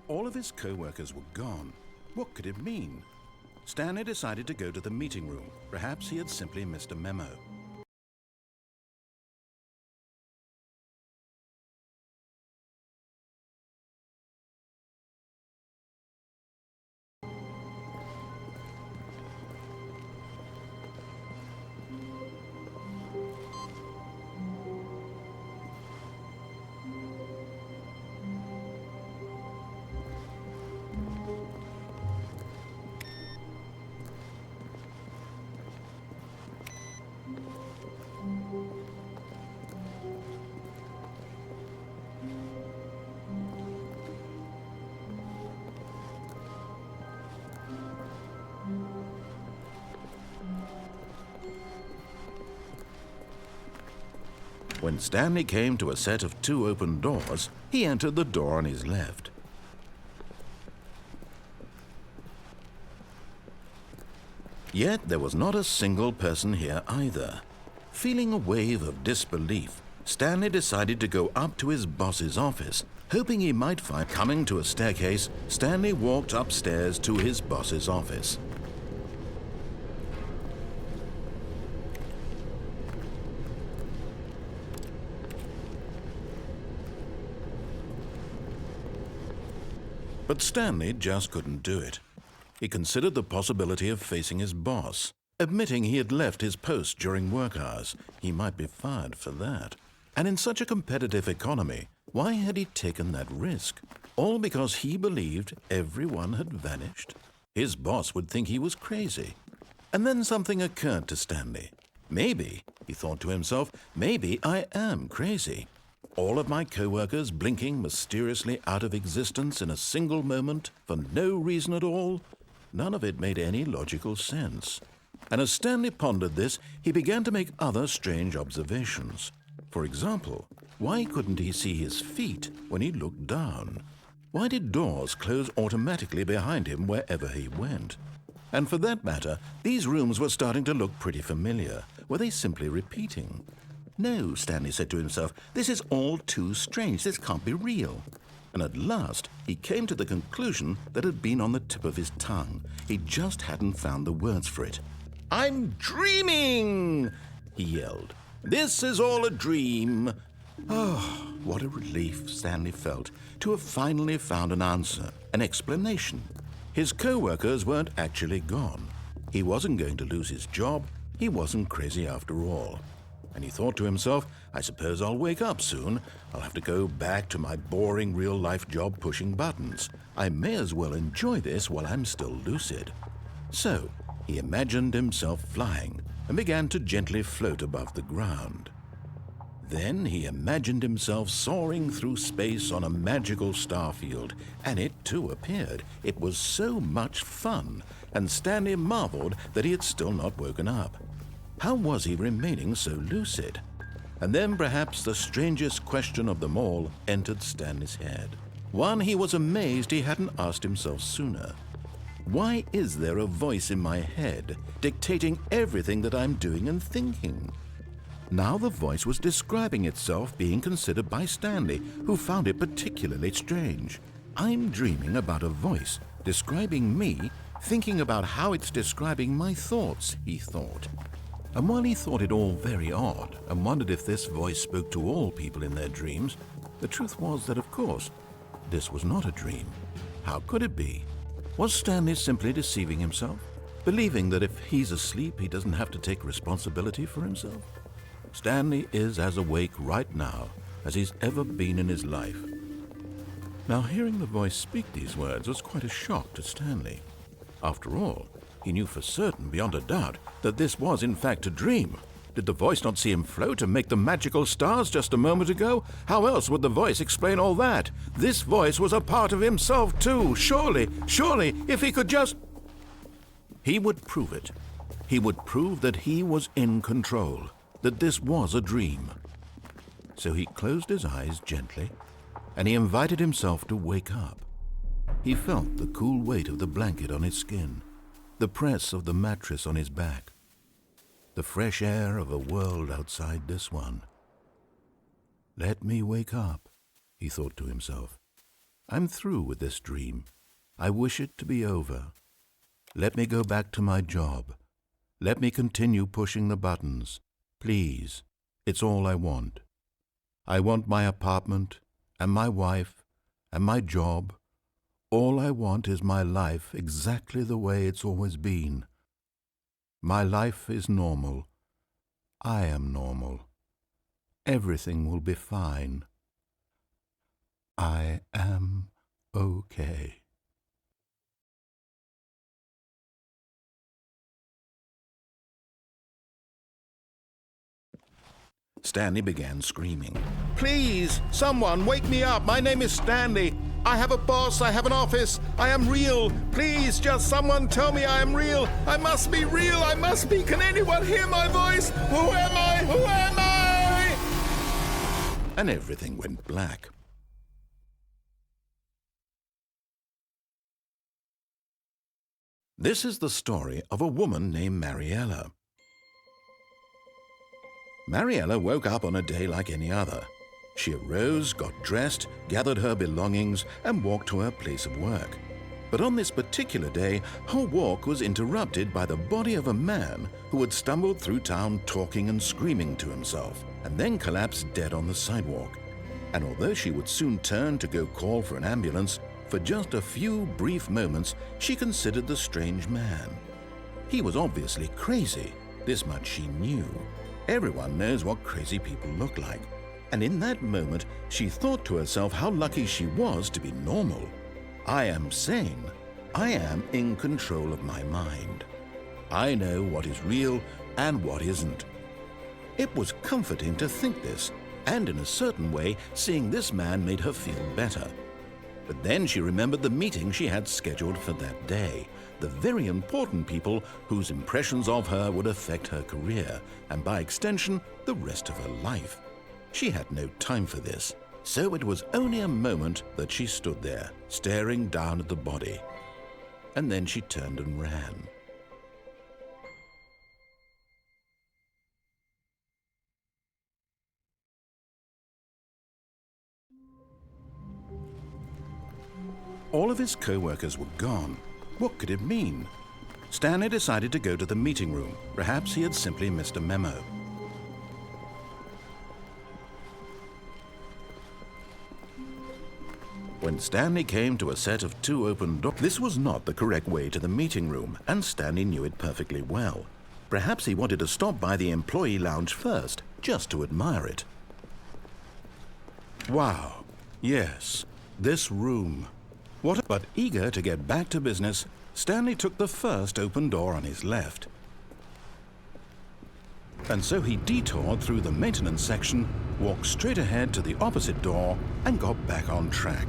All of his co-workers were gone. What could it mean? Stanley decided to go to the meeting room. Perhaps he had simply missed a memo. When Stanley came to a set of 2 open doors, he entered the door on his left. Yet there was not a single person here either. Feeling a wave of disbelief, Stanley decided to go up to his boss's office, hoping he might find. Coming to a staircase, Stanley walked upstairs to his boss's office. But Stanley just couldn't do it. He considered the possibility of facing his boss. Admitting he had left his post during work hours, he might be fired for that. And in such a competitive economy, why had he taken that risk? All because he believed everyone had vanished? His boss would think he was crazy. And then something occurred to Stanley. Maybe, he thought to himself, maybe I am crazy. All of my co-workers blinking mysteriously out of existence in a single moment for no reason at all? None of it made any logical sense. And as Stanley pondered this, he began to make other strange observations. For example, why couldn't he see his feet when he looked down? Why did doors close automatically behind him wherever he went? And for that matter, these rooms were starting to look pretty familiar. Were they simply repeating? No, Stanley said to himself, this is all too strange. This can't be real. And at last, he came to the conclusion that had been on the tip of his tongue. He just hadn't found the words for it. "I'm dreaming!" he yelled. "This is all a dream." Oh, what a relief Stanley felt to have finally found an answer, an explanation. His co-workers weren't actually gone. He wasn't going to lose his job. He wasn't crazy after all. And he thought to himself, I suppose I'll wake up soon. I'll have to go back to my boring real-life job pushing buttons. I may as well enjoy this while I'm still lucid. So he imagined himself flying and began to gently float above the ground. Then he imagined himself soaring through space on a magical starfield, and it too appeared. It was so much fun, and Stanley marveled that he had still not woken up. How was he remaining so lucid? And then perhaps the strangest question of them all entered Stanley's head. One he was amazed he hadn't asked himself sooner. Why is there a voice in my head dictating everything that I'm doing and thinking? Now the voice was describing itself being considered by Stanley, who found it particularly strange. I'm dreaming about a voice describing me, thinking about how it's describing my thoughts, he thought. And while he thought it all very odd and wondered if this voice spoke to all people in their dreams, the truth was that, of course, this was not a dream. How could it be? Was Stanley simply deceiving himself, believing that if he's asleep, he doesn't have to take responsibility for himself? Stanley is as awake right now as he's ever been in his life. Now, hearing the voice speak these words was quite a shock to Stanley. After all, he knew for certain, beyond a doubt, that this was in fact a dream. Did the voice not see him float and make the magical stars just a moment ago? How else would the voice explain all that? This voice was a part of himself too. Surely, if he could just... He would prove it. He would prove that he was in control, that this was a dream. So he closed his eyes gently, and he invited himself to wake up. He felt the cool weight of the blanket on his skin, the press of the mattress on his back, the fresh air of a world outside this one. Let me wake up, he thought to himself. I'm through with this dream. I wish it to be over. Let me go back to my job. Let me continue pushing the buttons. Please, it's all I want. I want my apartment and my wife and my job. All I want is my life exactly the way it's always been. My life is normal. I am normal. Everything will be fine. I am okay. Stanley began screaming. Please, someone, wake me up. My name is Stanley. I have a boss. I have an office. I am real. Please, just someone tell me I am real. I must be real. I must be. Can anyone hear my voice? Who am I? Who am I? And everything went black. This is the story of a woman named Mariella. Mariella woke up on a day like any other. She arose, got dressed, gathered her belongings, and walked to her place of work. But on this particular day, her walk was interrupted by the body of a man who had stumbled through town talking and screaming to himself, and then collapsed dead on the sidewalk. And although she would soon turn to go call for an ambulance, for just a few brief moments she considered the strange man. He was obviously crazy, this much she knew. Everyone knows what crazy people look like. And in that moment, she thought to herself how lucky she was to be normal. I am sane. I am in control of my mind. I know what is real and what isn't. It was comforting to think this, and in a certain way, seeing this man made her feel better. But then she remembered the meeting she had scheduled for that day, the very important people whose impressions of her would affect her career, and by extension, the rest of her life. She had no time for this, so it was only a moment that she stood there, staring down at the body. And then she turned and ran. All of his co-workers were gone. What could it mean? Stanley decided to go to the meeting room. Perhaps he had simply missed a memo. When Stanley came to a set of two open doors, this was not the correct way to the meeting room, and Stanley knew it perfectly well. Perhaps he wanted to stop by the employee lounge first, just to admire it. Wow, yes, this room. But eager to get back to business, Stanley took the first open door on his left. And so he detoured through the maintenance section, walked straight ahead to the opposite door, and got back on track.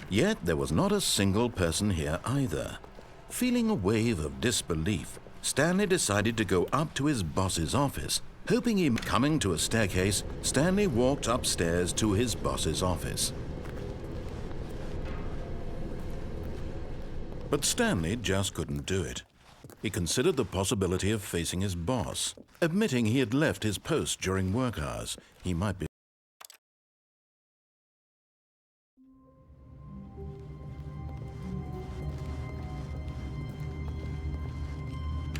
Yet there was not a single person here either. Feeling a wave of disbelief, Stanley decided to go up to his boss's office. Hoping him coming to a staircase, Stanley walked upstairs to his boss's office. But Stanley just couldn't do it. He considered the possibility of facing his boss. Admitting he had left his post during work hours, he might be.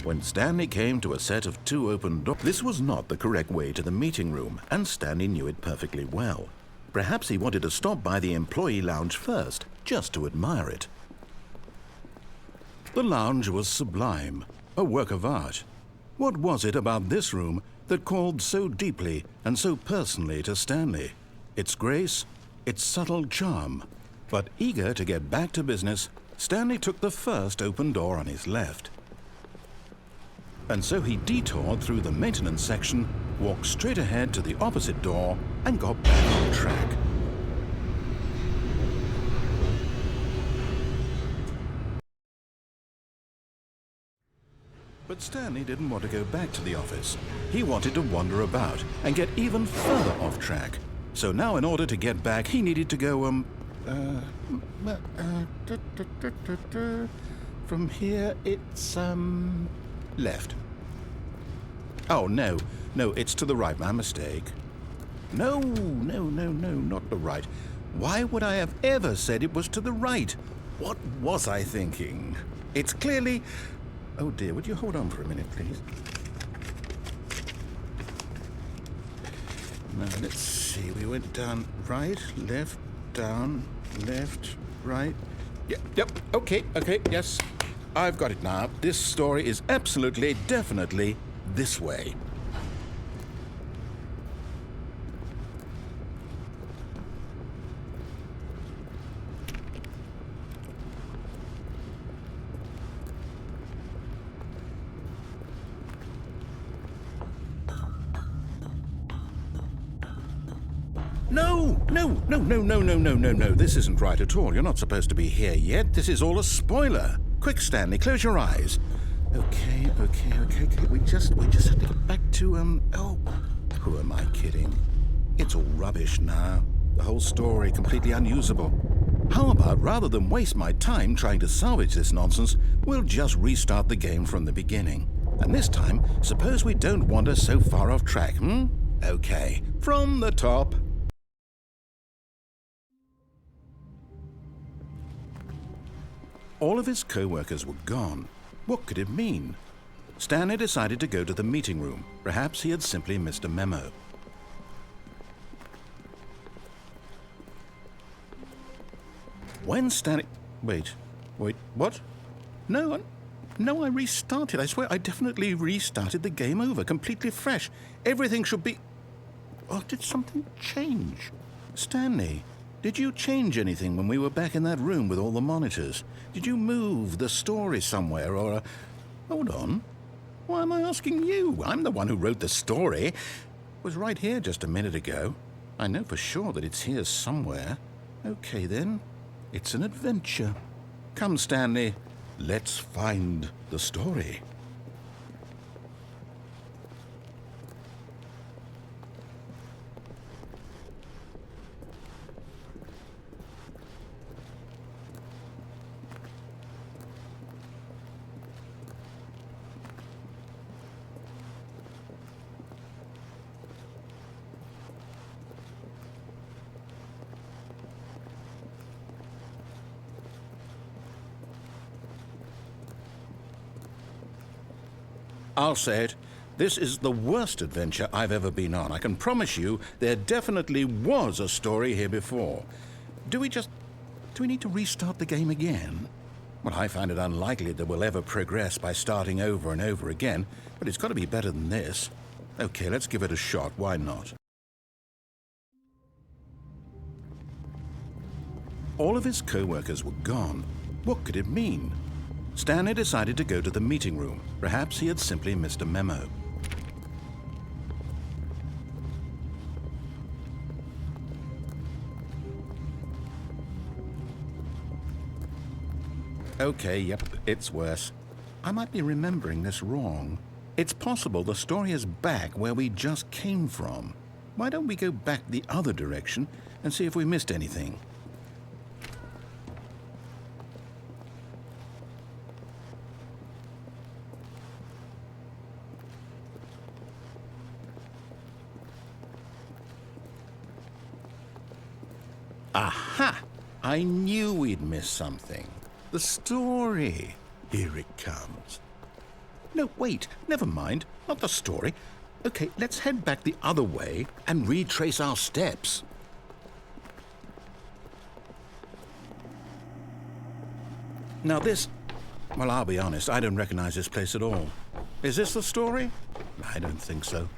When Stanley came to a set of two open doors, this was not the correct way to the meeting room, and Stanley knew it perfectly well. Perhaps he wanted to stop by the employee lounge first, just to admire it. The lounge was sublime, a work of art. What was it about this room that called so deeply and so personally to Stanley? Its grace, its subtle charm. But eager to get back to business, Stanley took the first open door on his left. And so he detoured through the maintenance section, walked straight ahead to the opposite door, and got back on track. But Stanley didn't want to go back to the office. He wanted to wander about and get even further off track. So now in order to get back, he needed to go, from here it's, left. Oh no, No, it's to the right. My mistake. No, not the right. Why would I have ever said it was to the right? What was I thinking? It's clearly... Oh dear, would you hold on for a minute, please? Now, let's see. We went down right, left, down, left, right. Yep, okay, yes. I've got it now. This story is absolutely, definitely this way. No. This isn't right at all. You're not supposed to be here yet. This is all a spoiler. Quick, Stanley, close your eyes. Okay. We just have to get back to, oh, who am I kidding? It's all rubbish now. The whole story completely unusable. How about, rather than waste my time trying to salvage this nonsense, we'll just restart the game from the beginning. And this time, suppose we don't wander so far off track, Okay, from the top. All of his co-workers were gone. What could it mean? Stanley decided to go to the meeting room. Perhaps he had simply missed a memo. When Stanley... Wait, what? No, I restarted. I swear I definitely restarted the game over, completely fresh. Everything should be... Oh, did something change? Stanley, did you change anything when we were back in that room with all the monitors? Did you move the story somewhere or... Hold on. Why am I asking you? I'm the one who wrote the story. It was right here just a minute ago. I know for sure that it's here somewhere. Okay, then. It's an adventure. Come, Stanley. Let's find the story. I'll say it. This is the worst adventure I've ever been on. I can promise you there definitely was a story here before. Do we need to restart the game again? Well, I find it unlikely that we'll ever progress by starting over and over again, but it's got to be better than this. Okay, let's give it a shot. Why not? All of his co-workers were gone. What could it mean? Stanley decided to go to the meeting room. Perhaps he had simply missed a memo. Okay, yep, it's worse. I might be remembering this wrong. It's possible the story is back where we just came from. Why don't we go back the other direction and see if we missed anything? Aha! I knew we'd missed something. The story. Here it comes. No, wait, never mind. Not the story. Okay, let's head back the other way and retrace our steps. Now this... Well, I'll be honest, I don't recognize this place at all. Is this the story? I don't think so.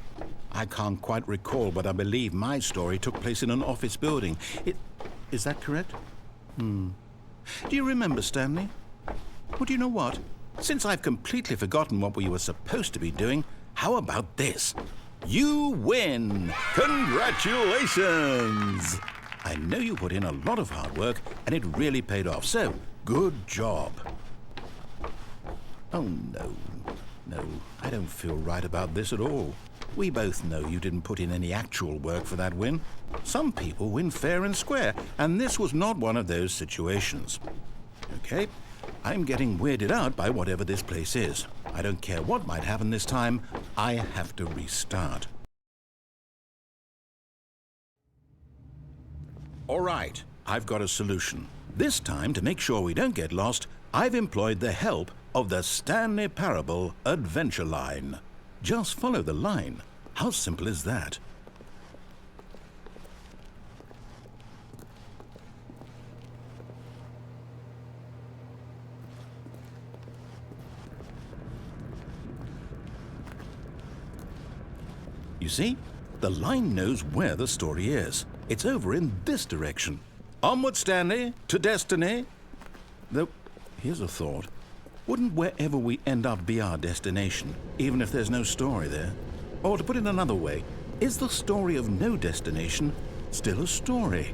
I can't quite recall, but I believe my story took place in an office building. Is that correct? Do you remember, Stanley? Well, do you know what? Since I've completely forgotten what we were supposed to be doing, how about this? You win! Congratulations! I know you put in a lot of hard work, and it really paid off, so good job. Oh, no, I don't feel right about this at all. We both know you didn't put in any actual work for that win. Some people win fair and square, and this was not one of those situations. Okay, I'm getting weirded out by whatever this place is. I don't care what might happen this time, I have to restart. All right, I've got a solution. This time, to make sure we don't get lost, I've employed the help of the Stanley Parable Adventure Line. Just follow the line. How simple is that? You see? The line knows where the story is. It's over in this direction. Onward, Stanley, to destiny. Though, here's a thought. Wouldn't wherever we end up be our destination, even if there's no story there? Or to put it another way, is the story of no destination still a story?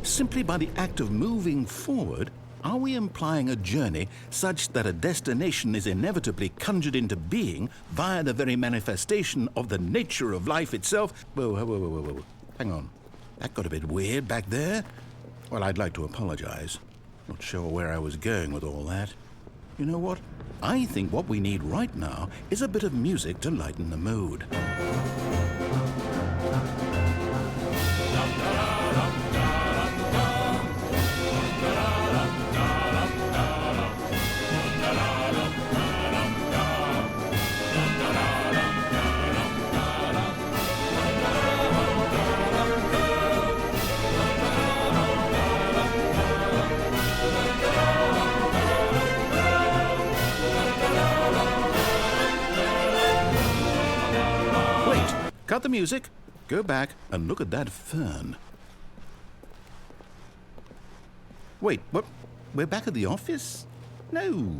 Simply by the act of moving forward, are we implying a journey such that a destination is inevitably conjured into being via the very manifestation of the nature of life itself? Whoa. Hang on. That got a bit weird back there. Well, I'd like to apologize. Not sure where I was going with all that. You know what? I think what we need right now is a bit of music to lighten the mood. Cut the music, go back and look at that fern. Wait, what? We're back at the office? No.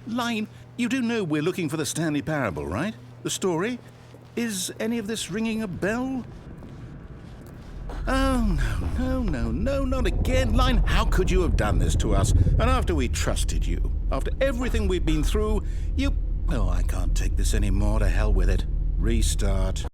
Line, you do know we're looking for the Stanley Parable, right? The story? Is any of this ringing a bell? Oh, no, not again. Line, how could you have done this to us? And after we trusted you, after everything we've been through, you... Oh, I can't take this anymore. To hell with it. Restart.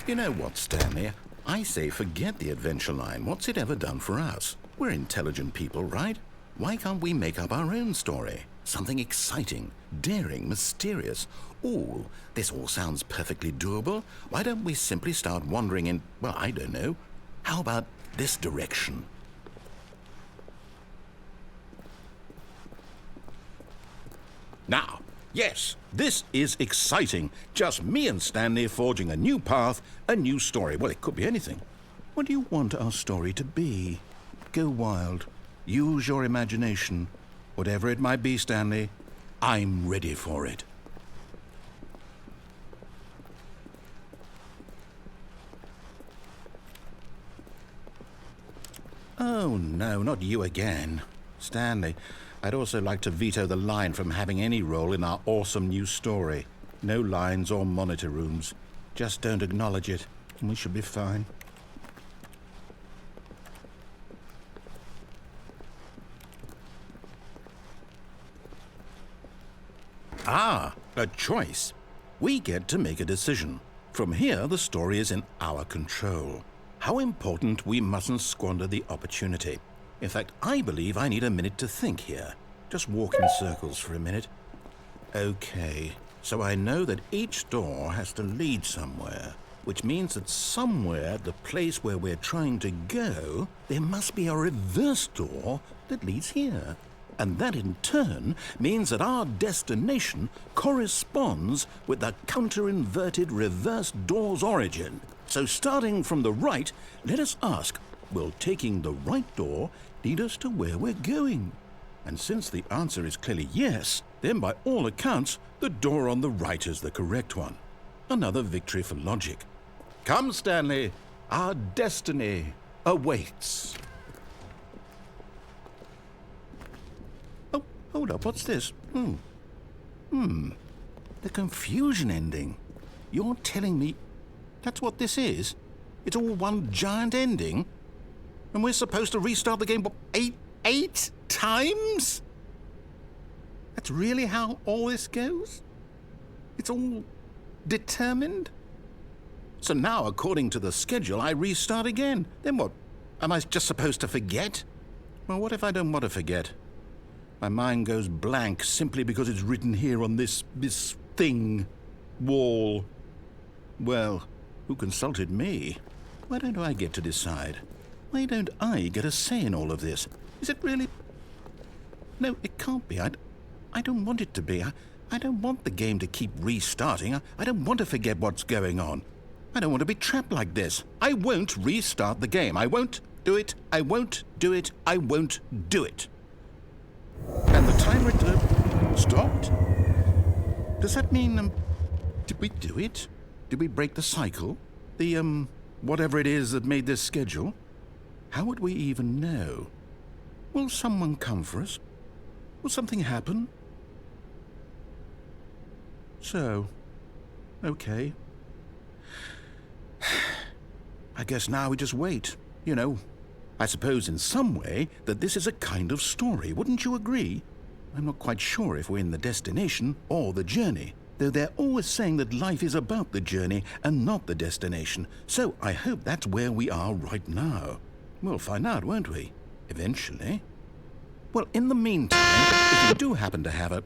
You know what, Stanley? I say forget the adventure line. What's it ever done for us? We're intelligent people, right? Why can't we make up our own story? Something exciting, daring, mysterious. Ooh, this all sounds perfectly doable. Why don't we simply start wandering in, well, I don't know. How about this direction? Now, yes, this is exciting. Just me and Stanley forging a new path, a new story. Well, it could be anything. What do you want our story to be? Go wild. Use your imagination. Whatever it might be, Stanley, I'm ready for it. Oh, no, not you again. Stanley, I'd also like to veto the line from having any role in our awesome new story. No lines or monitor rooms. Just don't acknowledge it, and we should be fine. Ah, a choice. We get to make a decision. From here, the story is in our control. How important we mustn't squander the opportunity. In fact, I believe I need a minute to think here. Just walk in circles for a minute. Okay, so I know that each door has to lead somewhere, which means that somewhere at the place where we're trying to go, there must be a reverse door that leads here. And that in turn means that our destination corresponds with the counter-inverted reverse door's origin. So starting from the right, let us ask, will taking the right door lead us to where we're going? And since the answer is clearly yes, then by all accounts, the door on the right is the correct one. Another victory for logic. Come, Stanley, our destiny awaits. Oh, hold up, what's this? The confusion ending. You're telling me that's what this is? It's all one giant ending? And we're supposed to restart the game, what, eight times? That's really how all this goes? It's all determined? So now, according to the schedule, I restart again. Then what? Am I just supposed to forget? Well, what if I don't want to forget? My mind goes blank simply because it's written here on this thing, wall. Well, who consulted me? Why don't I get to decide? Why don't I get a say in all of this? Is it really? No, it can't be. I don't want it to be. I don't want the game to keep restarting. I don't want to forget what's going on. I don't want to be trapped like this. I won't restart the game. I won't do it. I won't do it. I won't do it. And the timer stopped? Does that mean, did we do it? Did we break the cycle? The, whatever it is that made this schedule? How would we even know? Will someone come for us? Will something happen? So, okay. I guess now we just wait, you know. I suppose in some way that this is a kind of story, wouldn't you agree? I'm not quite sure if we're in the destination or the journey, though they're always saying that life is about the journey and not the destination, so I hope that's where we are right now. We'll find out, won't we? Eventually. Well, in the meantime, if you do happen to have a...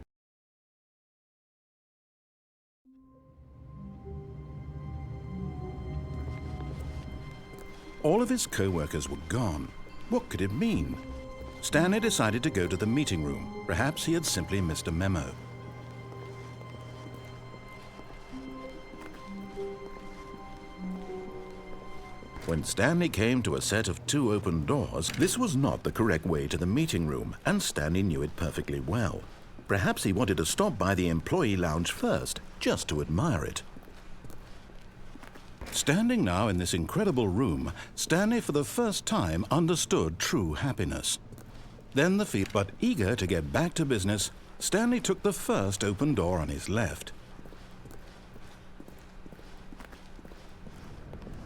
All of his co-workers were gone. What could it mean? Stanley decided to go to the meeting room. Perhaps he had simply missed a memo. When Stanley came to a set of 2 open doors, this was not the correct way to the meeting room, and Stanley knew it perfectly well. Perhaps he wanted to stop by the employee lounge first, just to admire it. Standing now in this incredible room, Stanley for the first time understood true happiness. Then but eager to get back to business, Stanley took the first open door on his left.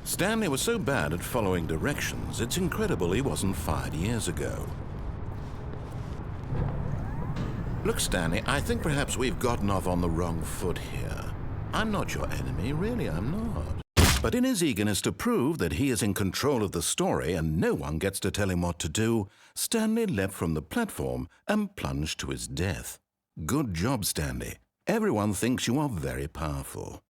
Stanley was so bad at following directions, it's incredible he wasn't fired years ago. Look, Stanley, I think perhaps we've gotten off on the wrong foot here. I'm not your enemy, really, I'm not. But in his eagerness to prove that he is in control of the story and no one gets to tell him what to do, Stanley leapt from the platform and plunged to his death. Good job, Stanley. Everyone thinks you are very powerful.